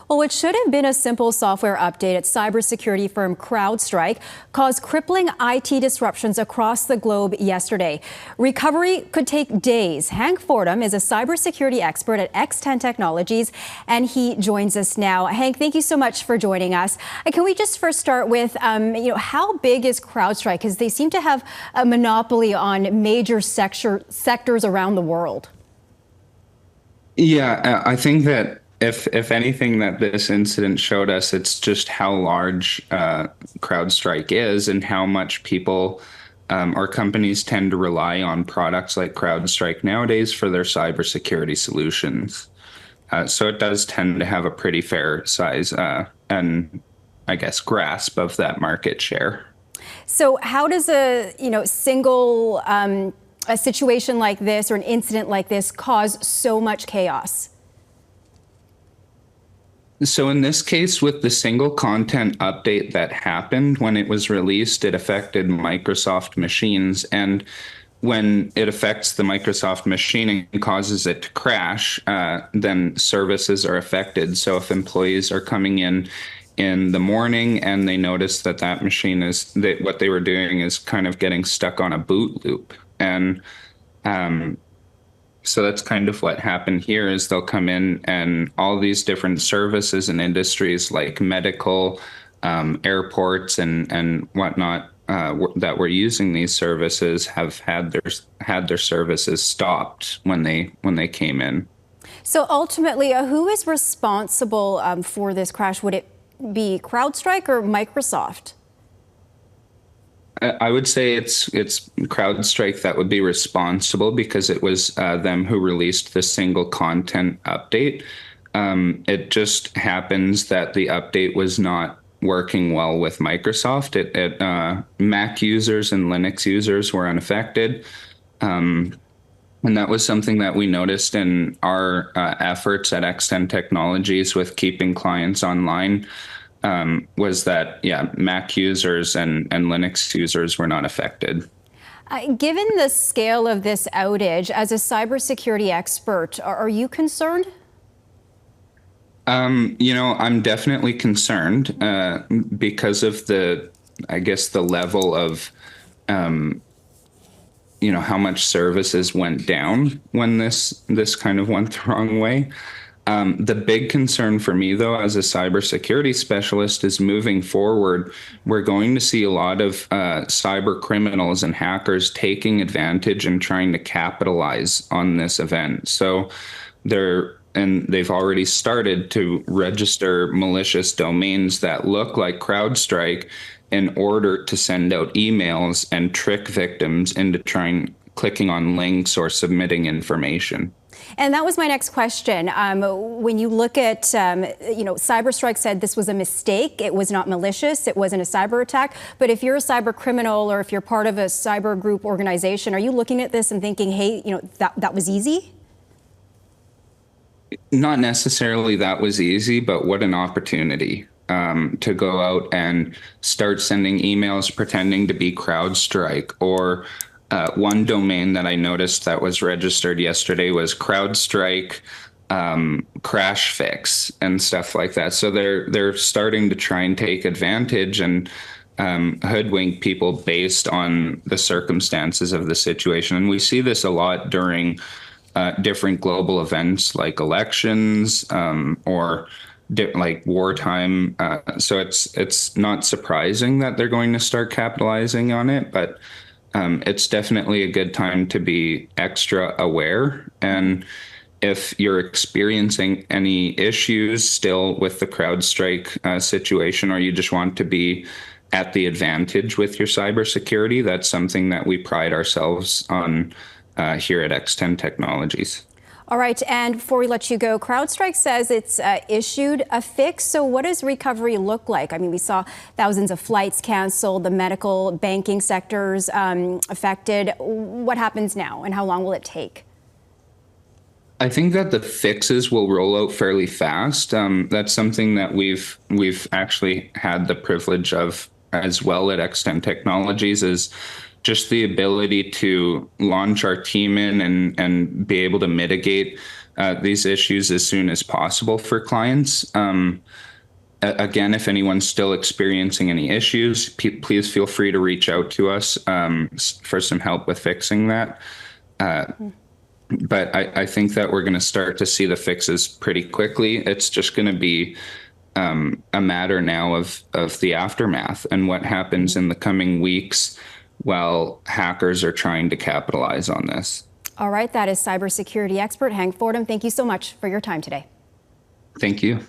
Well, what should have been a simple software update at cybersecurity firm CrowdStrike caused crippling IT disruptions across the globe yesterday. Recovery could take days. Hank Fordham is a cybersecurity expert at X10 Technologies, and he joins us now. Hank, thank you so much for joining us. Can we just first start with, how big is CrowdStrike? Because they seem to have a monopoly on major sectors around the world. Yeah, I think that if anything that this incident showed us, it's just how large CrowdStrike is and how much people or companies tend to rely on products like CrowdStrike nowadays for their cybersecurity solutions. So it does tend to have a pretty fair size and I guess grasp of that market share. So how does a single a situation like this or an incident like this cause so much chaos? So in this case, with the single content update that happened when it was released, it affected Microsoft machines. And when it affects the Microsoft machine and causes it to crash, then services are affected. So if employees are coming in the morning and they notice that that machine what they were doing is kind of getting stuck on a boot loop. And so that's kind of what happened here is they'll come in and all these different services and industries like medical, airports and whatnot that were using these services have had their services stopped when they came in. So ultimately, who is responsible for this crash? Would it be CrowdStrike or Microsoft? I would say it's CrowdStrike that would be responsible because it was them who released the single content update. It just happens that the update was not working well with Microsoft. Mac users and Linux users were unaffected. And that was something that we noticed in our efforts at X10 Technologies with keeping clients online. Was that, Mac users and Linux users were not affected. Given the scale of this outage, as a cybersecurity expert, are you concerned? I'm definitely concerned because of the level of, how much services went down when this kind of went the wrong way. The big concern for me, though, as a cybersecurity specialist is moving forward, we're going to see a lot of cyber criminals and hackers taking advantage and trying to capitalize on this event. So they've already started to register malicious domains that look like CrowdStrike in order to send out emails and trick victims into clicking on links or submitting information. And that was my next question. When you look at, CyberStrike said this was a mistake. It was not malicious. It wasn't a cyber attack. But if you're a cyber criminal or if you're part of a cyber group organization, are you looking at this and thinking, hey, that was easy? Not necessarily that was easy, but what an opportunity to go out and start sending emails pretending to be CrowdStrike. Or one domain that I noticed that was registered yesterday was CrowdStrike crash fix and stuff like that. So they're starting to try and take advantage and hoodwink people based on the circumstances of the situation. And we see this a lot during different global events like elections or like wartime. So it's not surprising that they're going to start capitalizing on it, but it's definitely a good time to be extra aware. And if you're experiencing any issues still with the CrowdStrike situation, or you just want to be at the advantage with your cybersecurity, that's something that we pride ourselves on here at X10 Technologies. All right, and before we let you go, CrowdStrike says it's issued a fix. So what does recovery look like? I mean, we saw thousands of flights canceled, the medical, banking sectors affected. What happens now, and how long will it take? I think that the fixes will roll out fairly fast. That's something that we've actually had the privilege of as well at X10 Technologies, is just the ability to launch our team in and be able to mitigate these issues as soon as possible for clients. Again, if anyone's still experiencing any issues, please feel free to reach out to us for some help with fixing that. But I think that we're going to start to see the fixes pretty quickly. It's just going to be a matter now of the aftermath and what happens in the coming weeks while hackers are trying to capitalize on this. All right, that is cybersecurity expert Hank Fordham. Thank you so much for your time today. Thank you.